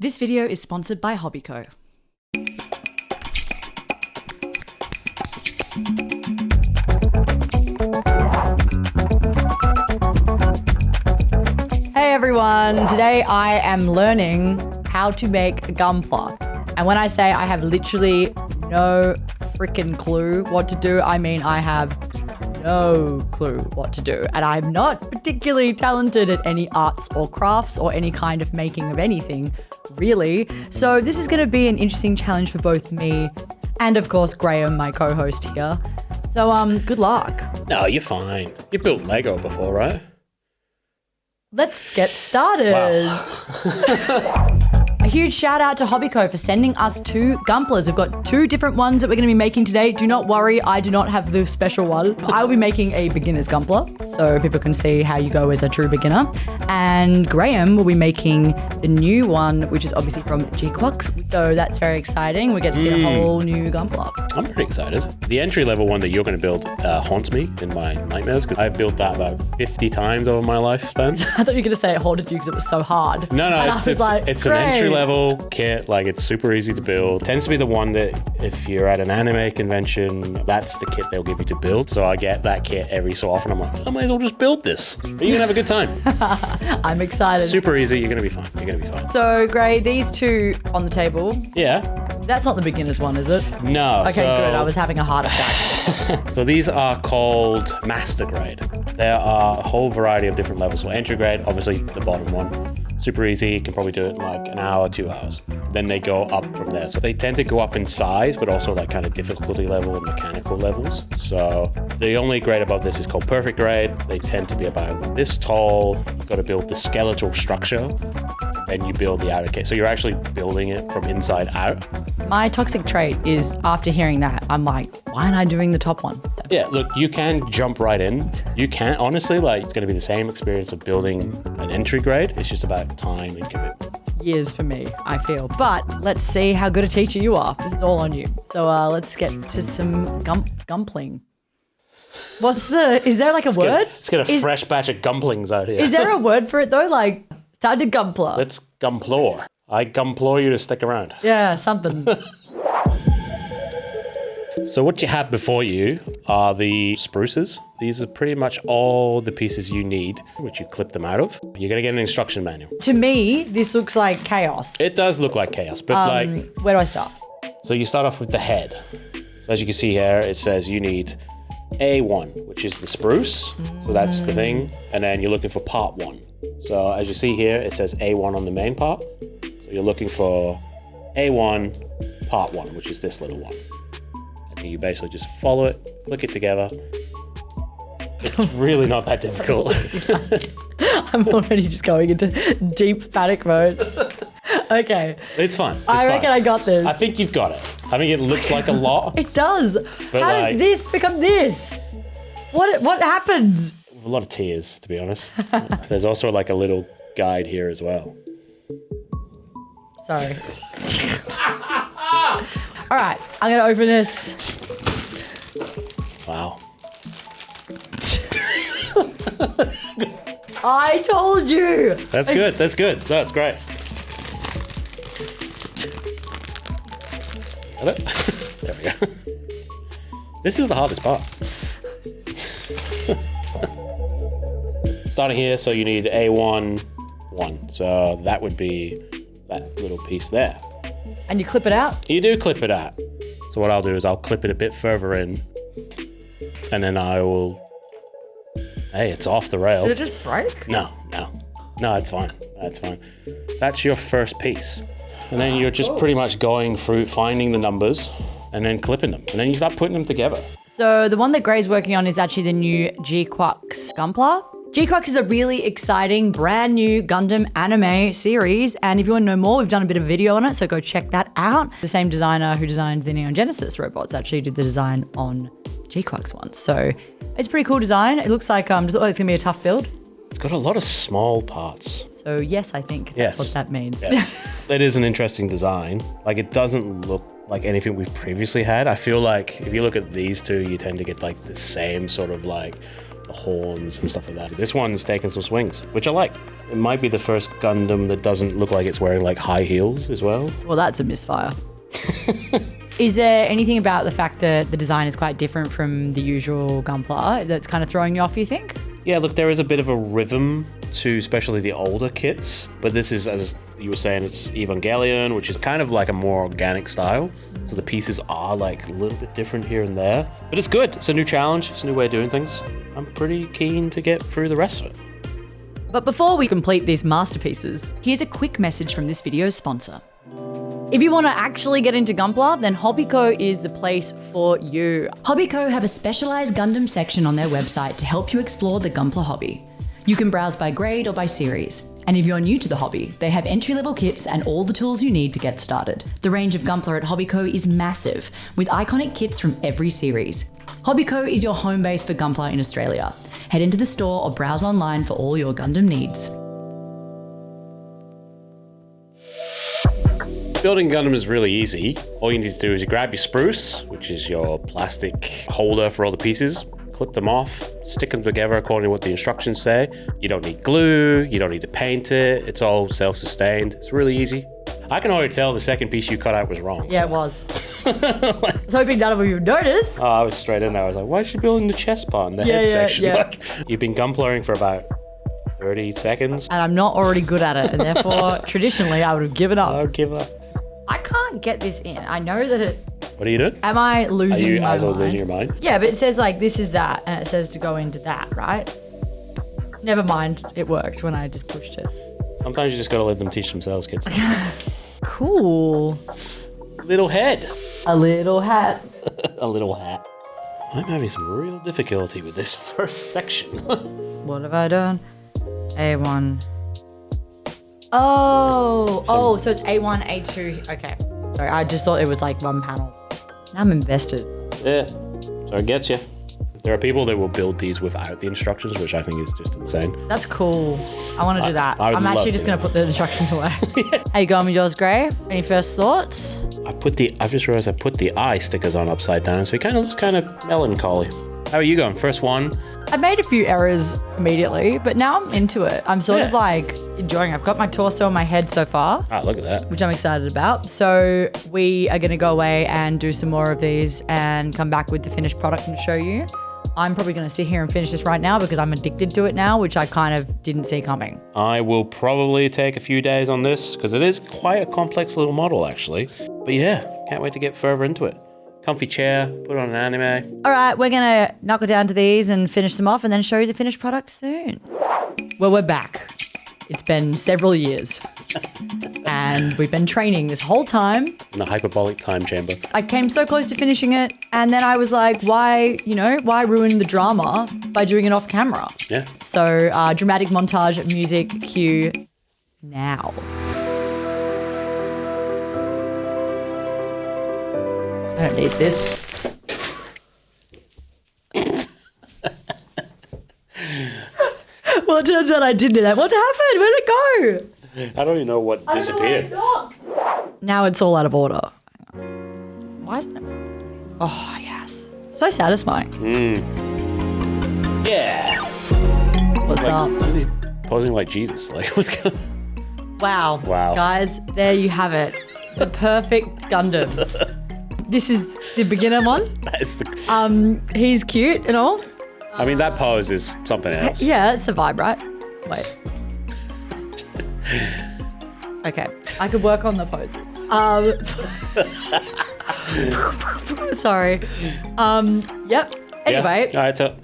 This video is sponsored by Hobbyco. Hey everyone, today I am learning how to make Gunpla. And when I say I have literally no freaking clue what to do, I mean I have no clue what to do. And I'm not particularly talented at any arts or crafts or any kind of making of anything, really. So this is going to be an interesting challenge for both me and, of course, Graeme, my co-host here. So good luck. No, you're fine. You built Lego before, right? Let's get started. Wow. A huge shout out to Hobbyco for sending us 2 Gunplas. We've got 2 different ones that we're going to be making today. Do not worry, I do not have the special one. I will be making a beginner's Gunpla, so people can see how you go as a true beginner. And Graeme will be making the new one, which is obviously from GQuuuuuuX. So that's very exciting. We get to see a whole new Gunpla. I'm pretty excited. The entry-level one that you're going to build haunts me in my nightmares because I've built that about 50 times over my lifespan. I thought you were going to say it haunted you because it was so hard. No, And it's an entry-level kit. Like, it's super easy to build. Tends to be the one that if you're at an anime convention, that's the kit they'll give you to build. So I get that kit every so often. I'm like, I might as well just build this. But you're going to have a good time. I'm excited. Super easy. You're going to be fine. You're going to be fine. So, Gray, these 2 on the table. Yeah. That's not the beginner's one, is it? No. Okay, good. I was having a heart attack. So these are called master grade. There are a whole variety of different levels. So entry grade, obviously the bottom one. Super easy, you can probably do it in like an hour, 2 hours. Then they go up from there. So they tend to go up in size, but also like kind of difficulty level and mechanical levels. So the only grade above this is called perfect grade. They tend to be about this tall. You've got to build the skeletal structure. Then you build the outer kit. So you're actually building it from inside out. My toxic trait is after hearing that, I'm like, why aren't I doing the top one? Yeah, look, you can jump right in. You can, honestly, like, it's going to be the same experience of building an entry grade. It's just about time and commitment. Years for me, I feel. But let's see how good a teacher you are. This is all on you. So let's get to some gumpling. Is there like a word? Let's get a fresh batch of gumplings out here. Is there a word for it though? Like, time to gumpla. Let's gumplore. I gumplore you to stick around. Yeah, something. So what you have before you are the spruces. These are pretty much all the pieces you need, which you clip them out of. You're gonna get an instruction manual. To me, this looks like chaos. It does look like chaos, but Where do I start? So you start off with the head. So as you can see here, it says you need A1, which is the spruce. So that's the thing. And then you're looking for part 1. So as you see here, it says A1 on the main part. So you're looking for A1 part 1, which is this little one. And you basically just follow it, click it together. It's really not that difficult. I'm already just going into deep panic mode. Okay. It's fun. I reckon I got this. I think you've got it. I think it looks like a lot. It does. But how does this become this? What happened? A lot of tears, to be honest. There's also like a little guide here as well. Sorry. All right, I'm gonna open this. Wow. I told you. That's good. That's good. That's great. Hello? There we go. This is the hardest part. Starting here, so you need A1, 1. So that would be that little piece there. And you clip it out? You do clip it out. So what I'll do is I'll clip it a bit further in, and then I will... Hey, it's off the rail. Did it just break? No, it's fine. That's fine. That's your first piece. And then you're just pretty much going through, finding the numbers, and then clipping them. And then you start putting them together. So the one that Gray's working on is actually the new GQuuuuuuX Gunpla. GQuuuuuuX is a really exciting, brand new Gundam anime series. And if you want to know more, we've done a bit of a video on it, so go check that out. The same designer who designed the Neon Genesis robots actually did the design on GQuuuuuuX once. So it's a pretty cool design. It looks like it's going to be a tough build. It's got a lot of small parts. So yes, I think that's what that means. Yes. It is an interesting design. Like, it doesn't look like anything we've previously had. I feel like if you look at these two, you tend to get like the same sort of like the horns and stuff like that. This one's taking some swings, which I like. It might be the first Gundam that doesn't look like it's wearing like high heels as well. Well, that's a misfire. Is there anything about the fact that the design is quite different from the usual Gunpla that's kind of throwing you off, you think? Yeah, look, there is a bit of a rhythm to especially the older kits, but this is, as you were saying, it's Evangelion, which is kind of like a more organic style. So the pieces are like a little bit different here and there, but it's good. It's a new challenge. It's a new way of doing things. I'm pretty keen to get through the rest of it. But before we complete these masterpieces, here's a quick message from this video's sponsor. If you want to actually get into Gunpla, then Hobbyco is the place for you. Hobbyco have a specialized Gundam section on their website to help you explore the Gunpla hobby. You can browse by grade or by series. And if you're new to the hobby, they have entry-level kits and all the tools you need to get started. The range of Gunpla at Hobbyco is massive, with iconic kits from every series. Hobbyco is your home base for Gunpla in Australia. Head into the store or browse online for all your Gundam needs. Building Gundam is really easy. All you need to do is you grab your spruce, which is your plastic holder for all the pieces, clip them off, stick them together according to what the instructions say. You don't need glue, you don't need to paint it. It's all self-sustained. It's really easy. I can already tell the second piece you cut out was wrong. Yeah, it was. I was hoping none of you would notice. Oh, I was straight in there. I was like, why is she building the chest part in the head section? Yeah. Like, you've been gunplaring for about 30 seconds. And I'm not already good at it, and therefore, traditionally, I would have given up. I would give up. I can't get this in. I know that it... What are you doing? Am I losing my mind? Losing your mind? Yeah, but it says like, this is that, and it says to go into that, right? Never mind, it worked when I just pushed it. Sometimes you just gotta let them teach themselves, kids. Cool. Little head. A little hat. A little hat. I'm having some real difficulty with this first section. What have I done? A1. Oh, so it's A1, A2. Okay. Sorry, I just thought it was like one panel. Now I'm invested. Yeah, so it gets you. There are people that will build these without the instructions, which I think is just insane. That's cool. I want to do that. I'm actually just going to put the instructions away. Yeah. How you going with yours, Gray? Any first thoughts? I've just realized I put the eye stickers on upside down, so it kind of looks kind of melancholy. How are you going? First one? I made a few errors immediately, but now I'm into it. I'm sort of like enjoying it. I've got my torso on my head so far. Ah, look at that. Which I'm excited about. So we are going to go away and do some more of these and come back with the finished product and show you. I'm probably going to sit here and finish this right now because I'm addicted to it now, which I kind of didn't see coming. I will probably take a few days on this because it is quite a complex little model, actually. But yeah, can't wait to get further into it. Comfy chair, put on an anime. All right, we're going to knuckle down to these and finish them off and then show you the finished product soon. Well, we're back. It's been several years. And we've been training this whole time. In a hyperbolic time chamber. I came so close to finishing it, and then I was like, why ruin the drama by doing it off camera? Yeah. So, dramatic montage, music, cue, now. I don't need this. Well, it turns out I did do that. What happened? Where'd it go? I don't even know what disappeared. Now it's all out of order. Why isn't it? Oh, yes. So satisfying. Yeah. What's up? He's posing like Jesus. Like, what's going on? Wow. Guys, there you have it. The perfect Gundam. This is the beginner one. That is the... He's cute and all. I mean, that pose is something else. Yeah, it's a vibe, right? Wait. Okay, I could work on the poses. Sorry. Yep. Anyway. Yeah. All right, so...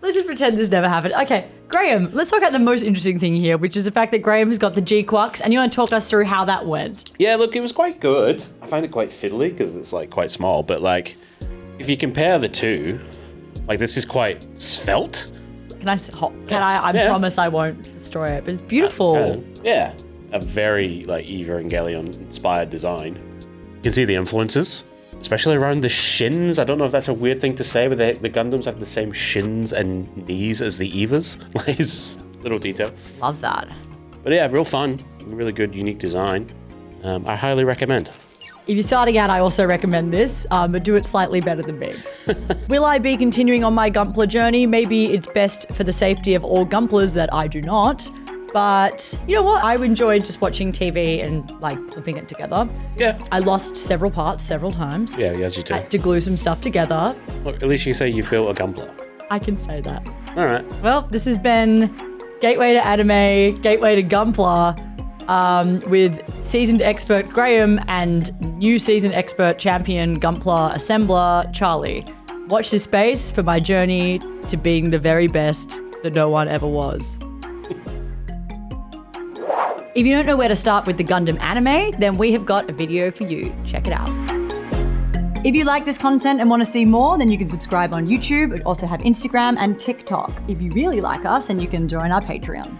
Let's just pretend this never happened. Okay, Graeme, let's talk about the most interesting thing here, which is the fact that Graeme has got the GQuuuuuuX, and you want to talk us through how that went. Yeah, look, it was quite good. I find it quite fiddly because it's like quite small, but like, if you compare the two, like this is quite svelte. I promise I won't destroy it, but it's beautiful. Yeah, a very like Evangelion inspired design. You can see the influences, especially around the shins. I don't know if that's a weird thing to say, but the Gundams have the same shins and knees as the Evas. Like, it's a little detail. Love that. But yeah, real fun, really good, unique design. I highly recommend. If you're starting out, I also recommend this, but do it slightly better than me. Will I be continuing on my Gunpla journey? Maybe it's best for the safety of all Gunplas that I do not. But you know what? I enjoyed just watching TV and like clipping it together. Yeah. I lost several parts several times. Yeah, as you do. I had to glue some stuff together. Look, at least you say you've built a Gunpla. I can say that. All right. Well, this has been Gateway to Anime, Gateway to Gunpla, with seasoned expert Graeme and new seasoned expert champion Gunpla assembler Charlie. Watch this space for my journey to being the very best that no one ever was. If you don't know where to start with the Gundam anime, then we have got a video for you. Check it out. If you like this content and want to see more, then you can subscribe on YouTube. We also have Instagram and TikTok. If you really like us, then you can join our Patreon.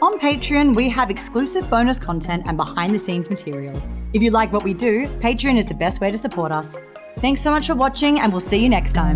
On Patreon, we have exclusive bonus content and behind-the-scenes material. If you like what we do, Patreon is the best way to support us. Thanks so much for watching, and we'll see you next time.